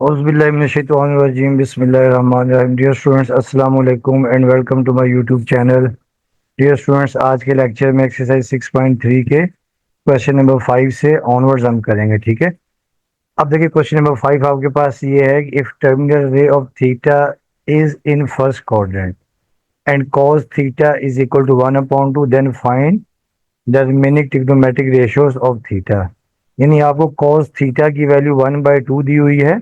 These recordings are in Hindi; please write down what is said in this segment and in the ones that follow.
औज़ुबिल्लाहि बिस्मिल्लाहिर्रहमानिर्रहीम। डियर स्टूडेंट्स, अस्सलाम वालेकुम and welcome to my YouTube channel. Dear students, आज के लेक्चर में एक्सरसाइज 6.3 के क्वेश्चन नंबर 5 से ऑनवर्ड्स हम करेंगे। ठीक है। अब देखिए, क्वेश्चन नंबर 5 आपके पास ये है कि if terminal ray of theta is in first quadrant and cos theta is equal to 1/2, then find the remaining trigonometric ratios of theta. यानी आपको cos थीटा की वैल्यू 1/2 दी हुई है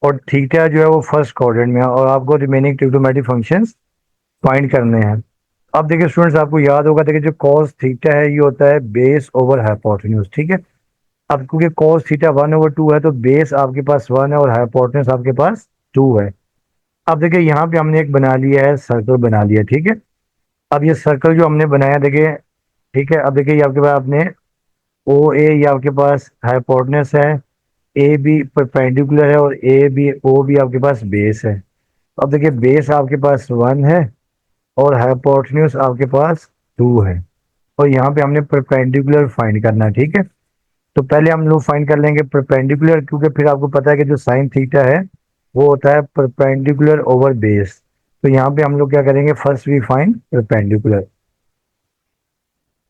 और थीटा जो है वो फर्स्ट क्वाड्रेंट में है और आपको रिमेनिंग ट्रिग्नोमेट्रिक फंक्शंस फाइंड करने हैं। अब देखिए स्टूडेंट्स, आपको याद होगा, देखिए जो cos थीटा है ये होता है बेस ओवर हाइपोटेन्यूज। ठीक है। अब क्योंकि cos थीटा 1/2 है तो बेस आपके पास 1 है और हाइपोटेन्यूज आपके पास 2 है। अब देखिए यहाँ पे हमने एक बना लिया है, सर्कल बना लिया। ठीक है। अब ये सर्कल जो हमने बनाया देखिए, ठीक है, अब देखिए ये आपके पास आपने ओ ए, ये आपके पास हाइपोटेन्यूज है, ए बी परपेंडिकुलर है और ए बी ओ भी आपके पास बेस है। अब देखिए बेस आपके पास 1 है और हाइपोटेन्यूज आपके पास 2 है और यहाँ पे हमने परपेंडिकुलर फाइंड करना है। ठीक है। तो पहले हम लोग फाइंड कर लेंगे परपेंडिकुलर, क्योंकि फिर आपको पता है कि जो साइन थीटा है वो होता है परपेंडिकुलर ओवर बेस। तो यहाँ पे हम लोग क्या करेंगे, फर्स्ट वी फाइंड परपेंडिकुलर।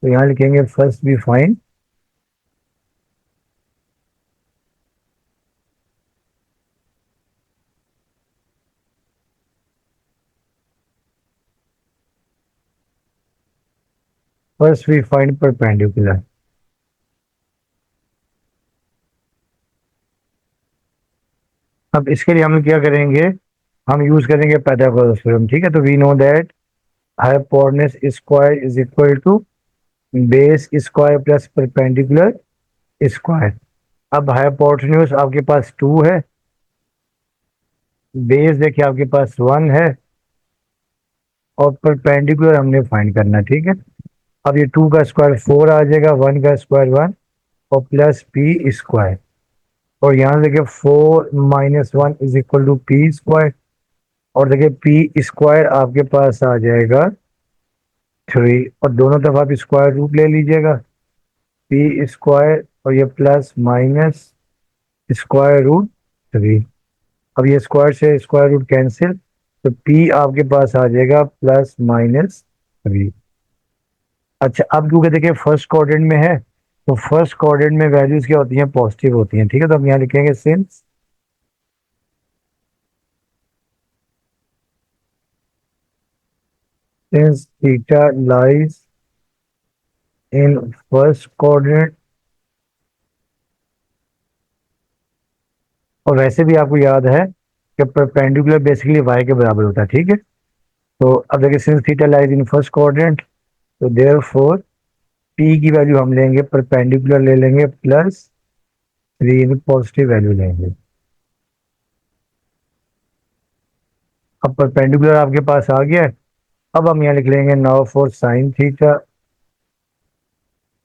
तो यहाँ लिखेंगे फर्स्ट वी फाइंड परपेंडिकुलर। अब इसके लिए हम क्या करेंगे, हम यूज करेंगे पाइथागोरस थ्योरम। ठीक है। तो we know that hypotenuse square is equal to base square plus perpendicular square. अब हाइपोटेन्यूज आपके पास 2 है, बेस देखिए आपके पास 1 है और परपेंडिकुलर हमने फाइंड करना है। ठीक है। अब ये 2 का स्क्वायर 4 आ जाएगा, 1 का स्क्वायर 1 और प्लस पी स्क्वायर। और यहाँ देखिए 4 - 1 is equal to P square और देखिए पी स्क्वायर आपके पास आ जाएगा 3 और दोनों तरफ आप स्क्वायर रूट ले लीजिएगा, पी स्क्वायर और ये प्लस माइनस स्क्वायर रूट 3। अब ये स्क्वायर से स्क्वायर रूट कैंसिल, तो पी आपके पास आ जाएगा +-3। अच्छा, अब क्योंकि देखिए फर्स्ट क्वाड्रेंट में है तो फर्स्ट क्वाड्रेंट में वैल्यूज क्या होती हैं, पॉजिटिव होती हैं। ठीक है। तो हम यहाँ लिखेंगे since theta lies in first quadrant. और वैसे भी आपको याद है कि परपेंडिकुलर बेसिकली वाई के बराबर होता है। ठीक है। तो अब देखिए since theta lies in first quadrant, तो देयरफॉर पी की वैल्यू हम लेंगे, परपेंडिकुलर ले लेंगे +3, पॉजिटिव वैल्यू लेंगे। अब परपेंडिकुलर आपके पास आ गया है। अब हम यहाँ लिख लेंगे now for sine theta.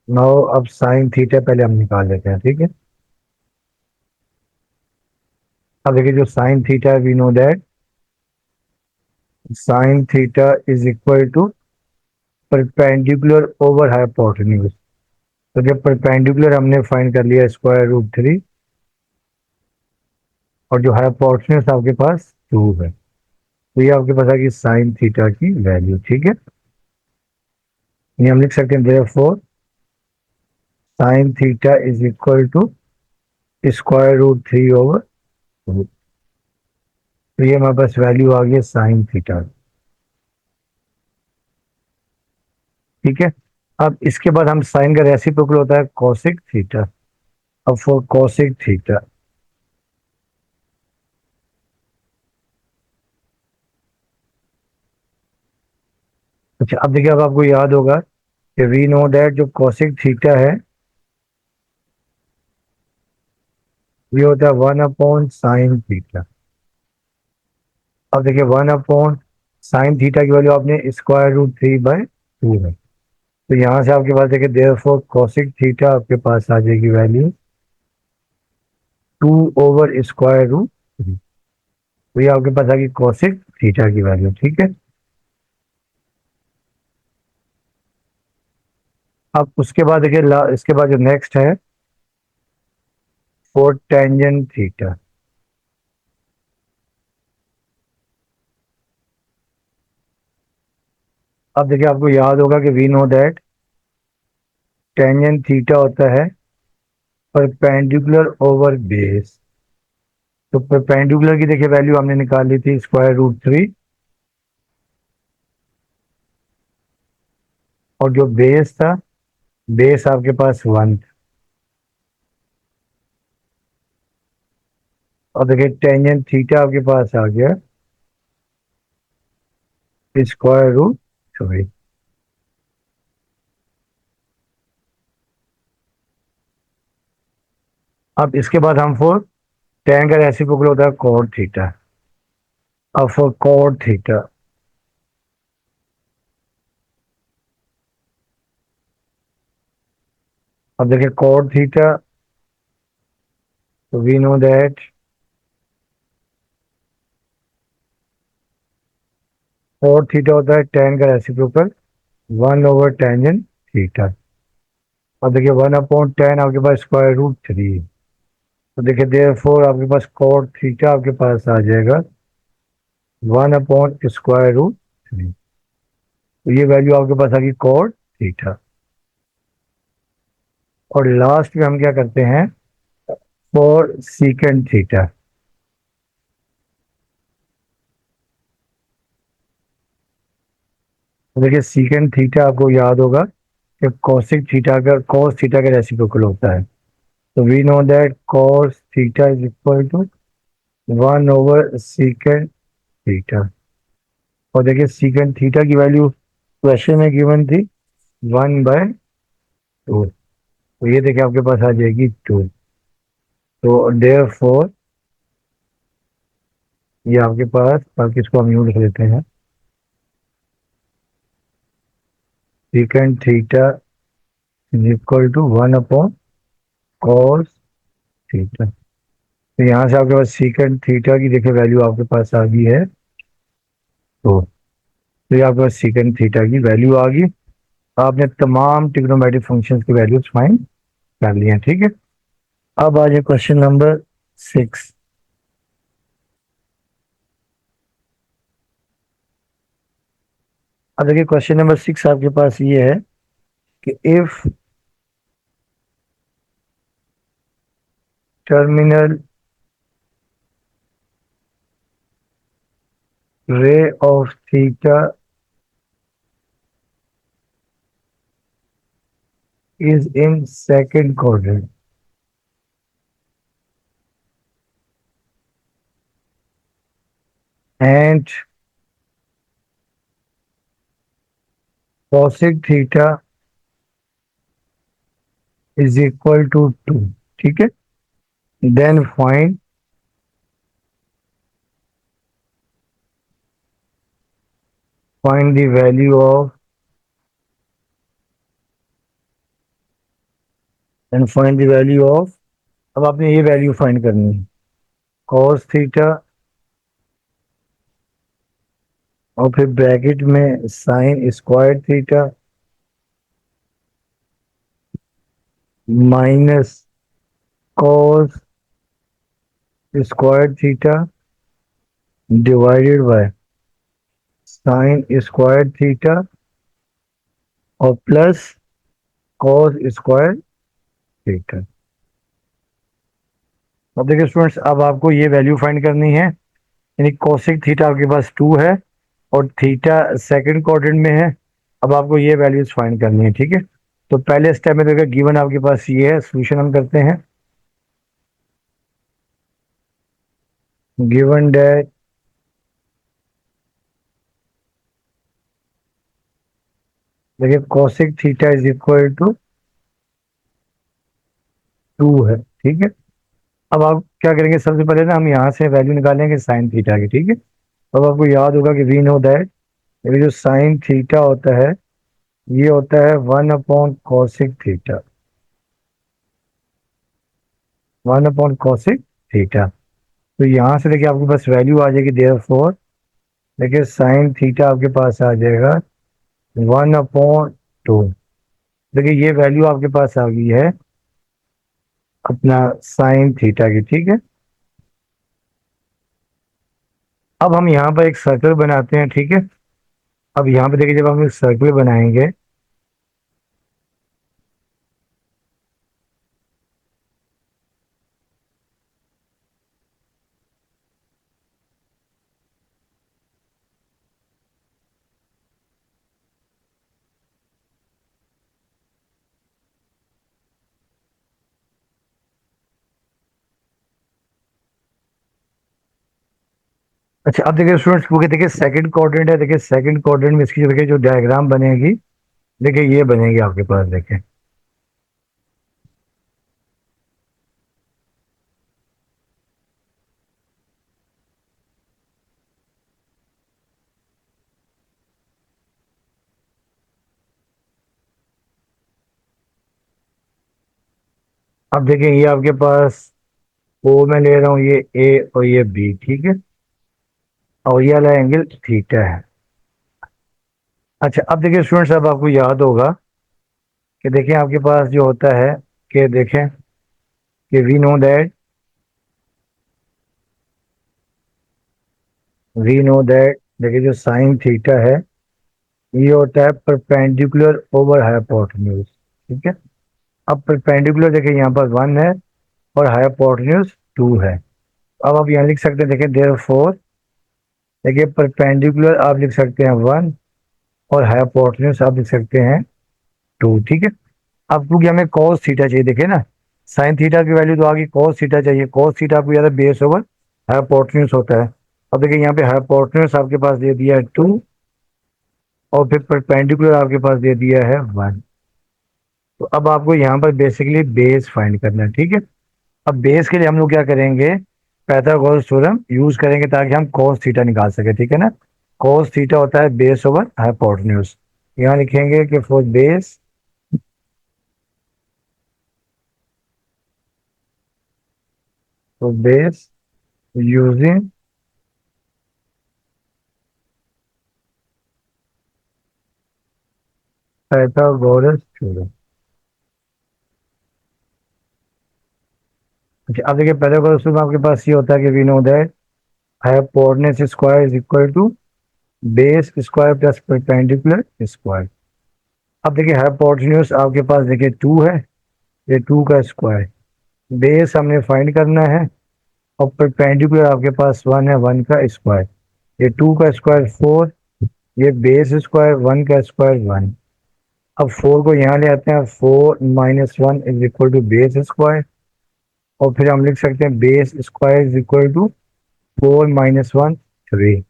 Now अब साइन थीटा पहले हम निकाल लेते हैं। ठीक है। अब देखिए जो साइन थीटा है, we know that sine theta is equal to perpendicular over hypotenuse. तो जब परपेंडिकुलर हमने फाइंड कर लिया √3 और जो हाइपोटेन्यूज आपके पास 2 है, तो ये आपके पास आ गई साइन थीटा की वैल्यू। ठीक है। ये हम लिख सकते हैं therefore sine theta is equal to √3/2। तो ये हमारे पास वैल्यू आ गई साइन थीटा। ठीक है। अब इसके बाद हम साइन का रेसिप्रोकल होता है कोसिक थीटा। अब फॉर कोसिक थीटा, अच्छा अब देखिए, अब आपको याद होगा कि वी नो दैट जो कोसिक थीटा है ये होता है 1/sin थीटा। अब देखिए 1/sin थीटा की वैल्यू आपने √3/2 है। तो यहाँ से आपके पास देखिए देयरफॉर कोसिक थीटा आपके पास आ जाएगी वैल्यू 2/√3। तो ये आपके पास आ गई कोसिक थीटा की वैल्यू। ठीक है। अब उसके बाद देखिए इसके बाद जो नेक्स्ट है फॉर टेंजेंट थीटा। अब देखिए आपको याद होगा कि we know that tangent theta होता है परपेंडिकुलर ओवर बेस। तो परपेंडिकुलर की देखिए वैल्यू हमने निकाल ली थी √3, और जो बेस था, बेस आपके पास 1। और देखिए टेंजेंट थीटा आपके पास आ गया √3। अब इसके बाद हम फोर टेन का रेसिप्रोकल होता है कॉट थीटा। अब फॉर कॉट थीटा, अब देखिए कॉट थीटा, तो we know that cot theta होता है टेन का रेसिप्रोकल 1/tan थीटा। और देखिए 1/10 आपके पास √3। तो देखिए देयरफॉर आपके पास कॉट थीटा आपके पास आ जाएगा 1/√3। तो ये वैल्यू आपके पास आ गई कॉट थीटा। और लास्ट में हम क्या करते हैं, फॉर सीकेंड थीटा। तो देखिए सीकेंड थीटा आपको याद होगा कि कॉसिक थीटा का कॉस थीटा का रेसिप्रोकल होता है। तो we know that cos theta is equal to 1/सीकेंड थीटा। और देखिए सीकेंड थीटा की वैल्यू क्वेश्चन में गिवन थी 1/2। तो ये देखिए आपके पास आ जाएगी 2। तो देयर फोर ये आपके पास, बाकी इसको हम यूँ लिख लेते हैं, secant theta is equal to 1/कॉस थीटा। तो यहाँ से आपके पास सीकेंड थीटा की देखिए वैल्यू आपके पास आ गई है। तो ये आपके पास सीकेंड थीटा की वैल्यू आ गई। आपने तमाम ट्रिग्नोमेट्रिक फंक्शंस की वैल्यूज फाइंड कर ली हैं, ठीक है। अब आ जाए क्वेश्चन नंबर 6। अब देखिए क्वेश्चन नंबर 6 आपके पास ये है कि if terminal ray of theta is in second quadrant and cosec theta is equal to 2, ठीक है। then find the value of and find the value of, अब आपने ये वैल्यू फाइंड करनी है cos थीटा और फिर ब्रैकेट में sign square theta minus cos square theta divided by sine square theta और प्लस cos स्क्वायर थीटा। अब देखिए स्टूडेंट्स, अब आपको ये वैल्यू फाइंड करनी है, यानी कोसिक थीटा आपके पास 2 है और थीटा सेकंड क्वाड्रेंट में है। अब आपको ये वैल्यूज फाइंड करनी है, ठीक है। तो पहले स्टेप में देखिए गिवन आपके पास ये है, सॉल्यूशन हम करते हैं। गिवन डेट देखिए cosec theta is equal to 2 है, ठीक है। अब आप क्या करेंगे, सबसे पहले ना हम यहाँ से वैल्यू निकालेंगे साइन थीटा की, ठीक है। अब आपको याद होगा कि वी नो दैट ये जो साइन थीटा होता है ये होता है 1/कॉसिक थीटा, 1/कॉसिक थीटा। तो यहाँ से देखिए आपके पास वैल्यू आ जाएगी देयरफॉर, देखिए साइन थीटा आपके पास आ जाएगा 1/2। देखिए ये वैल्यू आपके पास आ गई है अपना साइन थीटा की, ठीक है। अब हम यहाँ पर एक सर्कल बनाते हैं, ठीक है। अब यहाँ पे देखिए जब हम एक सर्कल बनाएंगे, अच्छा अब देखिए स्टूडेंट्स, क्योंकि देखिए सेकंड क्वाड्रेंट है, देखिए सेकंड क्वाड्रेंट में इसकी देखिए जो डायग्राम बनेगी, देखिए ये बनेगी आपके पास, देखिए अब देखिए ये आपके पास ओ में ले रहा हूँ, ये ए और ये बी, ठीक है, और ये वाला एंगल थीटा है। अच्छा अब देखिए स्टूडेंट्स, अब आपको याद होगा कि देखिए आपके पास जो होता है कि देखें कि वी नो दैट देखिए जो साइन थीटा है ये होता है परपेंडिकुलर ओवर हाइपोटेन्यूज, ठीक है। अब परपेंडिकुलर देखिए यहाँ पर 1 है और हाइपोटेन्यूज 2 है। अब आप यहाँ लिख सकते हैं, देखिए देयरफॉर देखिए परपेंडिकुलर आप लिख सकते हैं 1 और हाइपोटेन्यूज आप लिख सकते हैं 2, ठीक है। अब क्योंकि हमें कॉस थीटा चाहिए, देखिए ना, साइन थीटा की वैल्यू तो आगे कॉस थीटा चाहिए, कॉस थीटा आपको याद है बेस ओवर हाइपोटेन्यूज होता है। अब देखिए यहाँ पे हाइपोटेन्यूज आपके पास दे दिया है 2 और फिर परपेंडिकुलर आपके पास दे दिया है 1। तो अब आपको यहाँ पर बेसिकली बेस फाइंड करना है, ठीक है। अब बेस के लिए हम लोग क्या करेंगे, पाइथागोरस थ्योरम यूज करेंगे ताकि हम cos थीटा निकाल सके, ठीक है ना। cos थीटा होता है बेस ओवर हाइपोटेन्यूज। यहाँ लिखेंगे कि फॉर बेस, तो बेस यूजिंग पाइथागोरस थ्योरम। अच्छा अब देखिए पाइथागोरस थ्योरम आपके पास ये होता है कि we know that hypotenuse square is equal to base square plus perpendicular square. अब देखिए हाइपोटेन्यूज आपके पास देखिए 2 है, ये 2 का स्क्वायर, बेस हमने फाइंड करना है और परपेंडिकुलर आपके पास 1 है, 1 का स्क्वायर, ये 2 का स्क्वायर 4, ये बेस स्क्वायर 1 का स्क्वायर 1। अब 4 को यहाँ ले आते हैं, 4 minus 1 is equal to base square, और फिर हम लिख सकते हैं base square is equal to 4 minus 1 3।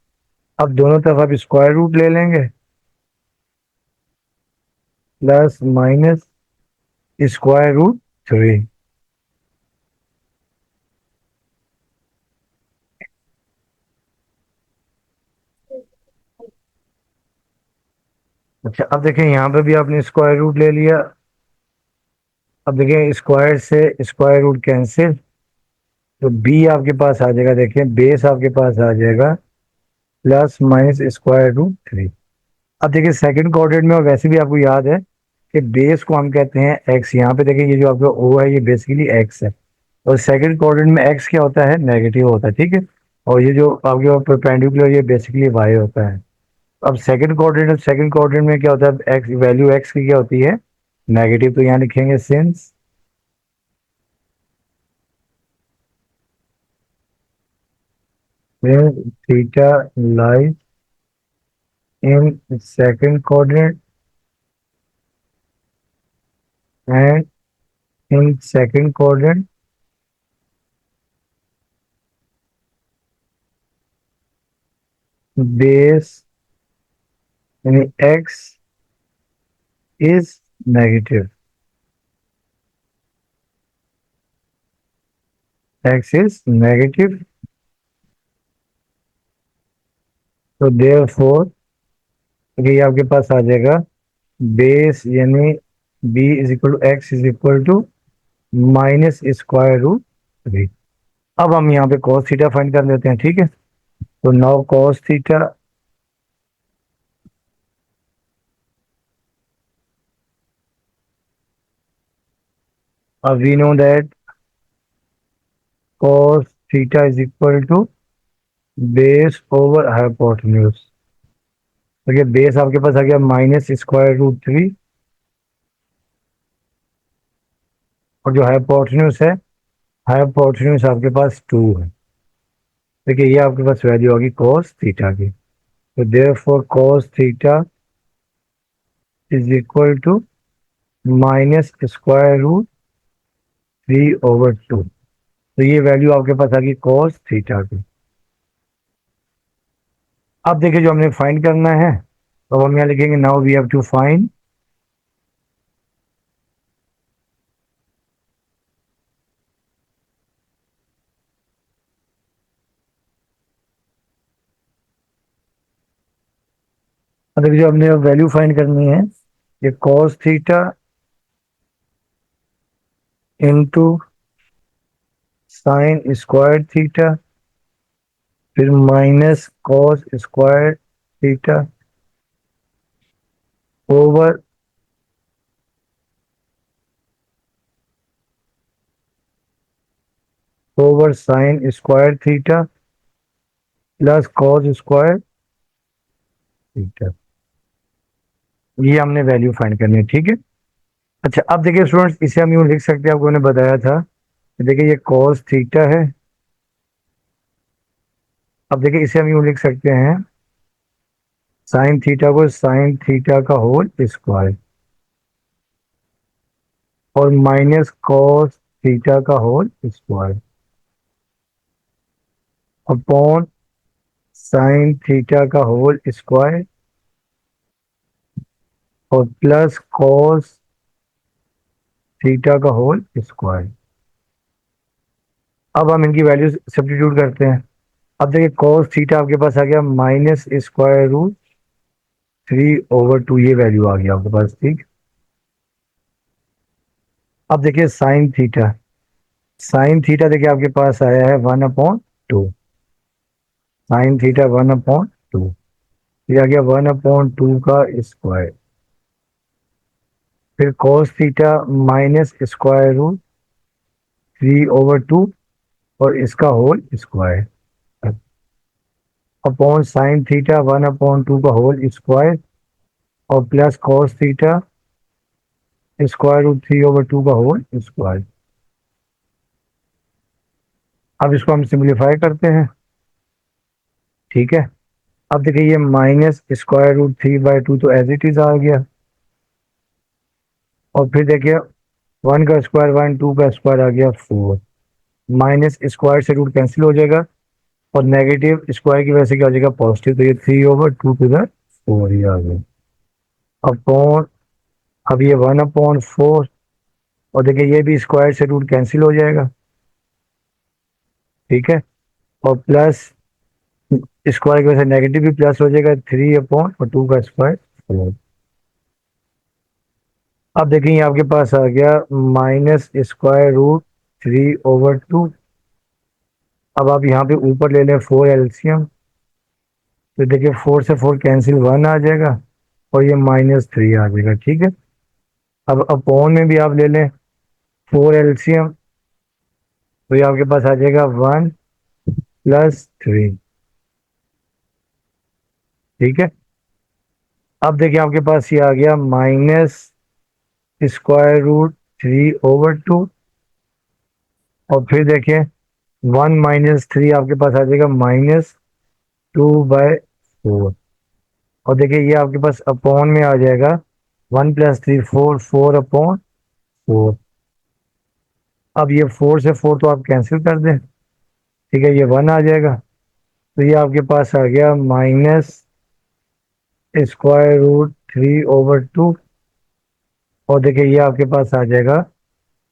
अब दोनों तरफ आप स्क्वायर रूट ले लेंगे, प्लस माइनस स्क्वायर रूट 3। अच्छा अब देखें यहाँ पे भी आपने स्क्वायर रूट ले लिया। अब देखें स्क्वायर से स्क्वायर रूट कैंसिल, तो बी आपके पास आ जाएगा, देखिए बेस आपके पास आ जाएगा प्लस माइनस स्क्वायर रूट 3। अब देखिए सेकंड क्वाड्रेंट में, और वैसे भी आपको याद है कि बेस को हम कहते हैं एक्स। यहाँ पे देखिए ये जो आपका ओ है ये बेसिकली एक्स है, और सेकंड क्वाड्रेंट में एक्स क्या होता है, नेगेटिव होता है, ठीक है। और ये जो आपके परपेंडिकुलर ये बेसिकली वाई होता है। अब सेकंड क्वाड्रेंट में क्या होता है, एक्स वैल्यू एक्स की क्या होती है, नेगेटिव। तो यहाँ लिखेंगे since theta lies in second quadrant and in second quadrant base यानी x is negative, x is negative, तो therefore ये आपके पास आ जाएगा बेस यानी b is equal to x is equal to minus square root 3। अब हम यहाँ पे cos थीटा फाइंड कर लेते हैं, ठीक है। तो नाउ cos थीटा, अब we know that cos theta is equal to base over hypotenuse. तो ये बेस आपके पास आ गया -√3 और जो हाइपोटेन्यूज है, हाइपोटेन्यूज आपके पास 2 है। देखिए ये आपके पास वैल्यू होगी cos थीटा की। तो therefore cos theta is equal to -√3/2। तो ये वैल्यू आपके पास आ गई cos थीटा की। अब देखिए जो हमने फाइंड करना है, तो हम यहाँ लिखेंगे now we have to find देखिए जो हमने वैल्यू फाइंड करनी है, ये cos theta into sine square theta, फिर minus cos square theta over sine square theta plus cos square theta. ये हमने वैल्यू फाइंड करनी है, ठीक है। अच्छा अब देखिए स्टूडेंट्स, इसे हम यूँ लिख सकते हैं, आपको मैंने बताया था। देखिए ये cos थीटा है। अब देखिए इसे हम यूँ लिख सकते हैं, साइन थीटा को साइन थीटा का होल स्क्वायर और माइनस cos थीटा का whole square upon sine theta का होल स्क्वायर और प्लस cos थीटा का होल स्क्वायर। अब हम इनकी वैल्यू सब्स्टिट्यूट करते हैं। अब देखिए cos थीटा आपके पास आ गया -√3/2, ये वैल्यू आ गया आपके पास, ठीक। अब देखिए साइन थीटा देखिए आपके पास आया है 1/2, साइन थीटा 1/2, ये आ गया 1/2 का स्क्वायर। फिर cos थीटा -√3/2 और इसका whole square upon sine theta 1/2 का होल स्क्वायर और प्लस cos थीटा √3/2 का होल स्क्वायर। अब इसको हम सिंप्लीफाई करते हैं, ठीक है। अब देखिए ये -√3/2 तो एज इट इज आ गया, और फिर देखिए 1 का स्क्वायर 1, 2 का स्क्वायर आ गया 4, माइनस स्क्वायर से रूट कैंसिल हो जाएगा और नेगेटिव स्क्वायर की वजह से क्या हो जाएगा पॉजिटिव, तो ये 3/2 ये आ गया अपॉन, अब ये 1/4 और देखिए ये भी स्क्वायर से रूट कैंसिल हो जाएगा, ठीक है। और प्लस स्क्वायर की वजह से नेगेटिव भी प्लस हो जाएगा, 3/2 का स्क्वायर 4। अब देखिए आपके पास आ गया -√3/2। अब आप यहाँ पे ऊपर ले लें 4 एलसीएम, तो देखिए 4 से 4 कैंसिल 1 आ जाएगा और ये -3 आ जाएगा, ठीक है। अब अपॉन में भी आप ले लें 4 एलसीएम, तो ये आपके पास आ जाएगा 1 + 3, ठीक है। अब देखिए आपके पास ये आ गया -√3/2 और फिर देखिए 1 - 3 आपके पास आ जाएगा -2/4 और देखिए ये आपके पास अपॉन में आ जाएगा 1 + 3 4, 4/4। अब ये 4 से 4 तो आप कैंसिल कर दें, ठीक है, ये 1 आ जाएगा। तो ये आपके पास आ गया -√3/2 और देखिए ये आपके पास आ जाएगा,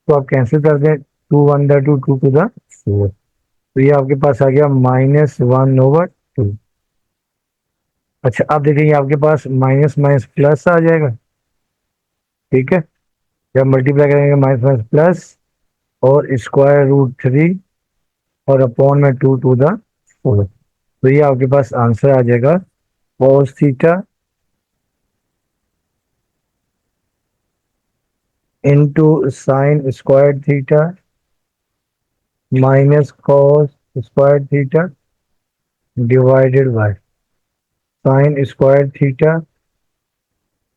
तो आप कैंसिल कर दें, 2 1 2 2 टू द 4, तो ये आपके पास आ गया -1/2। अच्छा अब देखिए ये आपके पास माइनस माइनस प्लस आ जाएगा, ठीक है। जब मल्टीप्लाई करेंगे माइनस माइनस प्लस और √3 और अपॉन में 2 टू द 4, तो ये आपके पास आंसर आ जाएगा cos theta into sine square theta minus cos square theta divided by sine square theta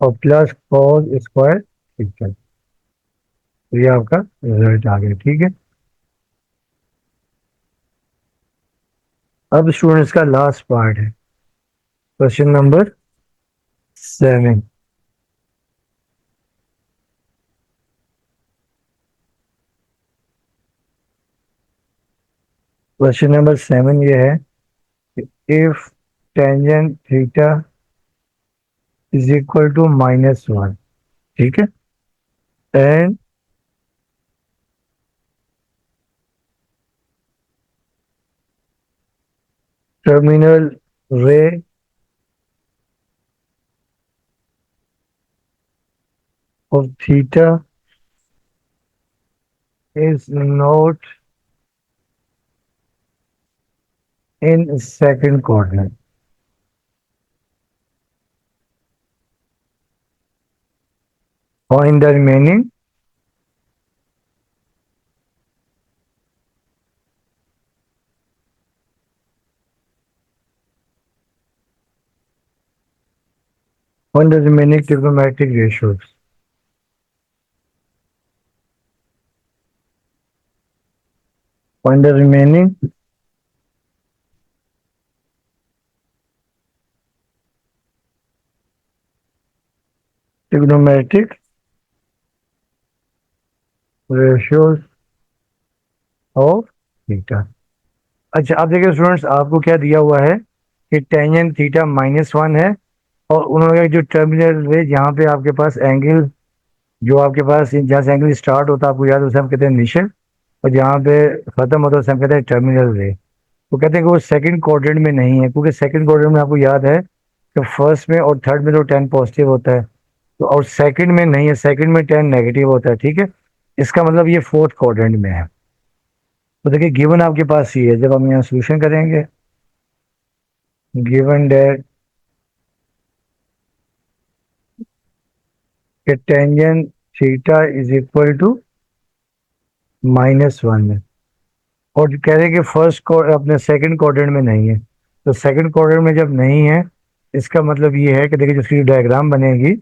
और प्लस कॉस स्क्वायर थीटा। ये आपका रिजल्ट आ गया, ठीक है। अब स्टूडेंट्स का लास्ट पार्ट है, क्वेश्चन नंबर 7। क्वेश्चन नंबर 7 ये है, if tangent theta is equal to -1, ठीक है, and terminal ray of theta is not in second quadrant. Find the remaining trigonometric ratios. Find the remaining trigonometric ratios of theta. अच्छा, आप देखिए स्टूडेंट्स, आपको क्या दिया हुआ है कि टेंजेंट थीटा -1 है, और उन्होंने कहा जो टर्मिनल रे जहाँ पे आपके पास एंगल, जो आपके पास जहाँ से एंगल स्टार्ट होता है आपको याद है, उसे हम कहते हैं इनिशियल, और जहाँ पे खत्म होता है उसे हम कहते हैं टर्मिनल रे। वो कहते हैं कि वो सेकंड क्वाड्रेंट में नहीं है, क्योंकि सेकंड क्वाड्रेंट में आपको याद है कि फर्स्ट में और थर्ड में तो 10 पॉजिटिव होता है, तो और सेकंड में नहीं है, सेकंड में 10 नेगेटिव होता है, ठीक है। इसका मतलब ये फोर्थ क्वाड्रेंट में है। तो देखिए गिवन आपके पास ये है, जब हम यहाँ सोल्यूशन करेंगे, given that tangent theta is equal to -1 है, और कह रहे हैं कि फर्स्ट अपने सेकंड क्वाड्रेंट में नहीं है, तो सेकंड क्वाड्रेंट में जब नहीं है, इसका मतलब ये है कि देखिए जिसकी डायग्राम बनेगी,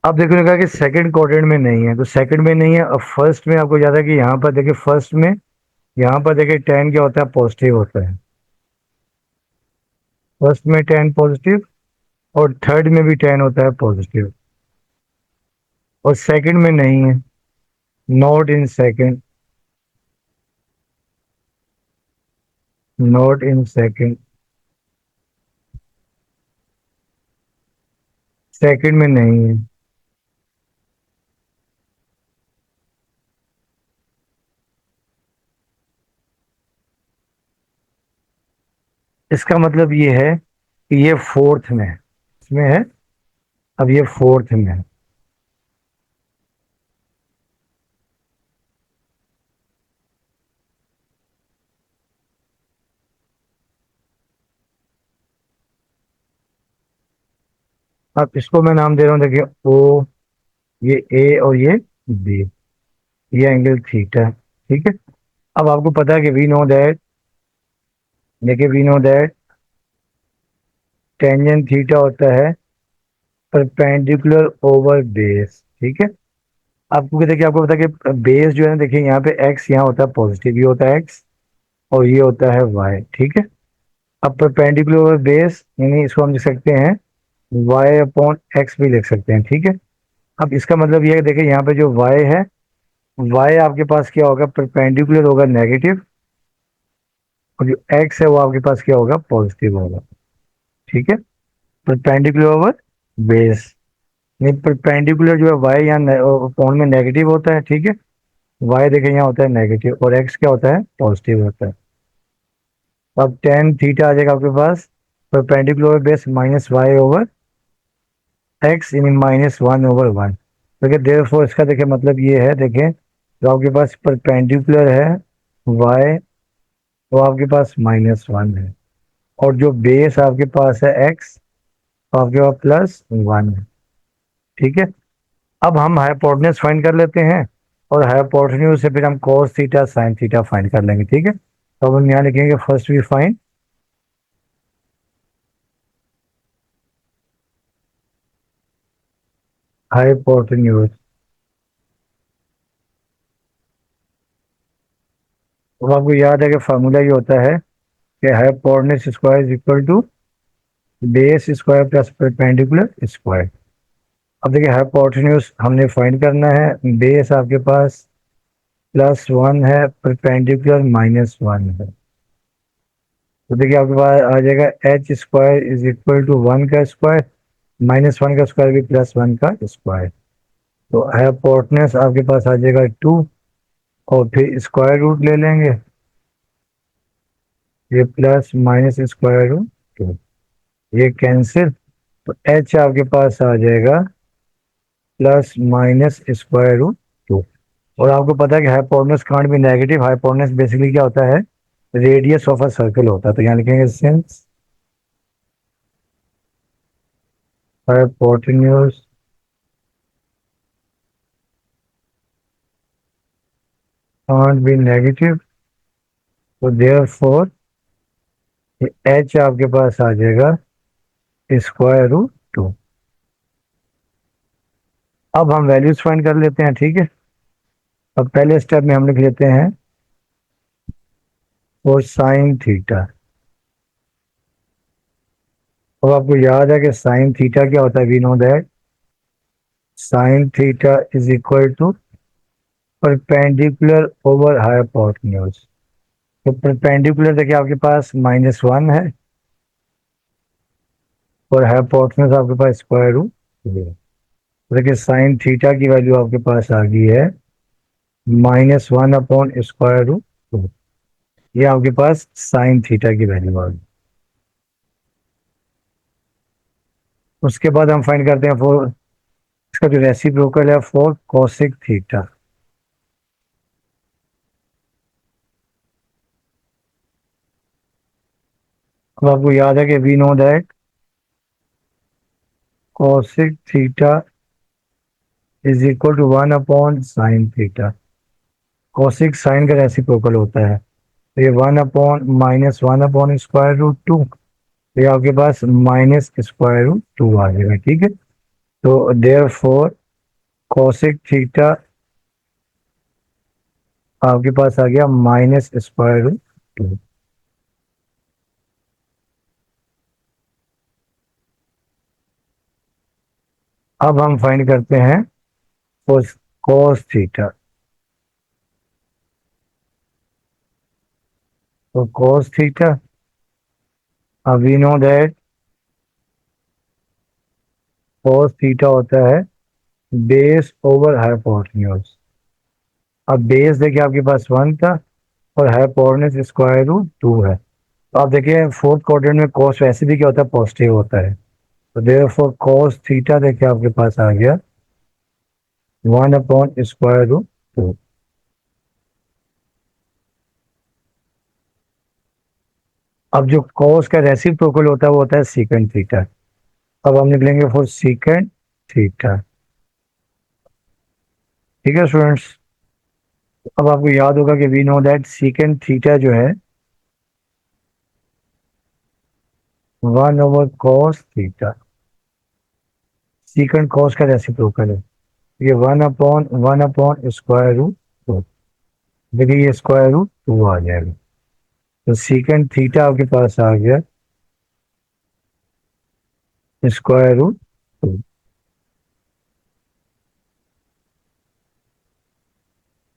अब देखने का कि सेकंड क्वाड्रेंट में नहीं है, तो सेकंड में नहीं है। अब फर्स्ट में आपको याद है कि यहाँ पर देखिए फर्स्ट में, यहाँ पर देखिए 10 क्या होता है, पॉजिटिव होता है, फर्स्ट में 10 पॉजिटिव, और थर्ड में भी 10 होता है पॉजिटिव, और सेकंड में नहीं है, not in second, not in second, second में नहीं है। इसका मतलब ये है कि ये फोर्थ में है, इसमें है, अब ये फोर्थ में है। अब इसको मैं नाम दे रहा हूँ, देखिए ओ, ये ए और ये बी, ये एंगल थीटा, ठीक है। अब आपको पता है कि वी नो दैट, देखिए we know that tangent theta होता है परपेंडिकुलर ओवर बेस, ठीक है। आपको देखिए, आपको पता है कि बेस जो है ना, देखिए यहाँ पे एक्स यहाँ होता है पॉजिटिव, ये होता है एक्स, और ये होता है वाई, ठीक है। अब परपेंडिकुलर ओवर बेस यानी इसको हम लिख सकते हैं वाई अपॉन एक्स भी लिख सकते हैं, ठीक है। अब इसका मतलब ये है, देखिए यहाँ पे जो वाई है, वाई आपके पास क्या होगा, परपेंडिकुलर होगा नेगेटिव, और जो एक्स है वो आपके पास क्या होगा, पॉजिटिव होगा, ठीक है। परपेंडिकुलर ओवर बेस, नहीं परपेंडिकुलर जो है वाई यहाँ अपॉन में नेगेटिव होता है, ठीक है। वाई देखें यहाँ होता है नेगेटिव, और एक्स क्या होता है, पॉजिटिव होता है। तो अब टेन थीटा आ जाएगा आपके पास perpendicular base -y over x यानी -1/1। देखिए देयरफॉर इसका देखिए मतलब ये है, देखें जो आपके पास परपेंडिकुलर है y, वो आपके पास -1 है, और जो बेस आपके पास है x, तो आपके पास +1 है। ठीक है, अब हम हाइपोटेन्यूज फाइंड कर लेते हैं, और हाइपोटेन्यूज से फिर हम cos theta sin theta find कर लेंगे। ठीक है, तो अब हम यहाँ लिखेंगे फर्स्ट वी फाइंड हाइपोटेन्यूज। अब आपको याद है कि फार्मूला ये होता है कि hypotenuse square is equal to base square plus perpendicular square. अब देखिए हाइपोटेन्यूज हमने फाइंड करना है, बेस आपके पास +1 है, परपेंडिकुलर -1 है। तो देखिए आपके पास आ जाएगा h² इज इक्वल टू 1 का स्क्वायर, -1 का स्क्वायर भी +1 का स्क्वायर। तो हाइपोटेन्यूज आपके पास आ जाएगा 2, और फिर स्क्वायर रूट ले लेंगे, ये प्लस माइनस स्क्वायर रूट 2, ये कैंसिल। तो h आपके पास आ जाएगा +-स्क्वायर रूट 2। और आपको पता है कि hypotenuse can't be negative, hypotenuse basically क्या होता है, रेडियस ऑफ अ सर्कल होता है। तो यहाँ लिखेंगे since hypotenuse can't be negative, तो देयरफॉर h आपके पास आ जाएगा √2। अब हम वैल्यूज फाइंड कर लेते हैं। ठीक है, अब पहले स्टेप में हम लिख लेते हैं कोसाइन थीटा। अब आपको याद है कि साइन थीटा क्या होता है, we know that sine theta is equal to perpendicular over hypotenuse. तो परपेंडिकुलर देखिए आपके पास -1 है, और हाइपोटेन्यूज आपके पास √2 है। देखिए साइन थीटा की वैल्यू आपके पास आ गई है -1/√2। ये आपके पास साइन थीटा की वैल्यू आ गई। उसके बाद हम फाइंड करते हैं फॉर इसका जो रेसिप्रोकल है फॉर कोसिक थीटा। अब आपको याद है कि we know that cosec theta is equal to 1/साइन थीटा। कोसिक साइन का रेसिप्रोकल होता है, तो ये 1/-1/√2, तो ये आपके पास -√2 आ जाएगा। ठीक है, तो देयर फोर कोसिक थीटा आपके पास आ गया -√2। अब हम फाइंड करते हैं कोस थीटा। तो कोस थीटा, अब we know that cos theta होता है बेस ओवर हाइपोटेन्यूज। अब बेस देखिए आपके पास 1 था, और हाइपोटेन्यूज √2 है। तो आप देखिए फोर्थ क्वाड्रेंट में कोस वैसे भी क्या होता है, पॉजिटिव होता है। तो देयरफॉर कोस थीटा देखिए आपके पास आ गया 1/√2। अब जो कोस का रेसिप्रोकल होता है वो होता है सीकेंट थीटा। अब हम लिख लेंगे फॉर सीकेंट थीटा। ठीक है स्टूडेंट्स, अब आपको याद होगा कि we know that secant theta जो है 1/cos थीटा, सीकेंट कॉस का रेसिप्रोकल है। ये 1/1/√2, देखिए ये √2 आ जाएगा। तो सीकेंट थीटा आपके पास आ गया √2।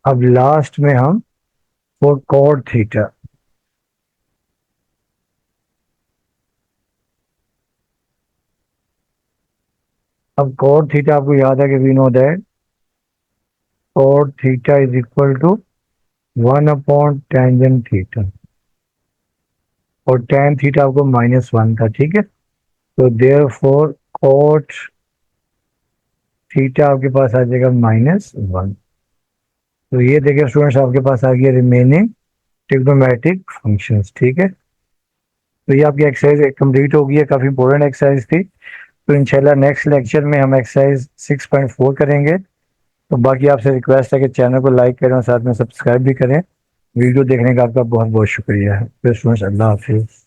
अब लास्ट में हम फॉर कॉट थीटा। अब कॉट थीटा आपको याद है कि we know that cot theta is equal to 1/टेंजेंट थीटा, और टेन थीटा आपको -1 था। ठीक है, तो देयर फोर कॉट थीटा आपके पास आ जाएगा -1। तो ये देखिए स्टूडेंट्स, आपके पास आ गया रिमेनिंग ट्रिग्नोमेट्रिक फंक्शंस। ठीक है, तो ये आपकी एक्सरसाइज कंप्लीट हो गई है, काफ़ी इंपॉर्टेंट एक्सरसाइज थी। तो इंशाल्लाह नेक्स्ट लेक्चर में हम एक्सरसाइज 6.4 करेंगे। तो बाकी आपसे रिक्वेस्ट है कि चैनल को लाइक करें और साथ में सब्सक्राइब भी करें। वीडियो देखने का आपका बहुत बहुत शुक्रिया है। फिर स्टूडेंट्स, अल्लाह हाफिज़।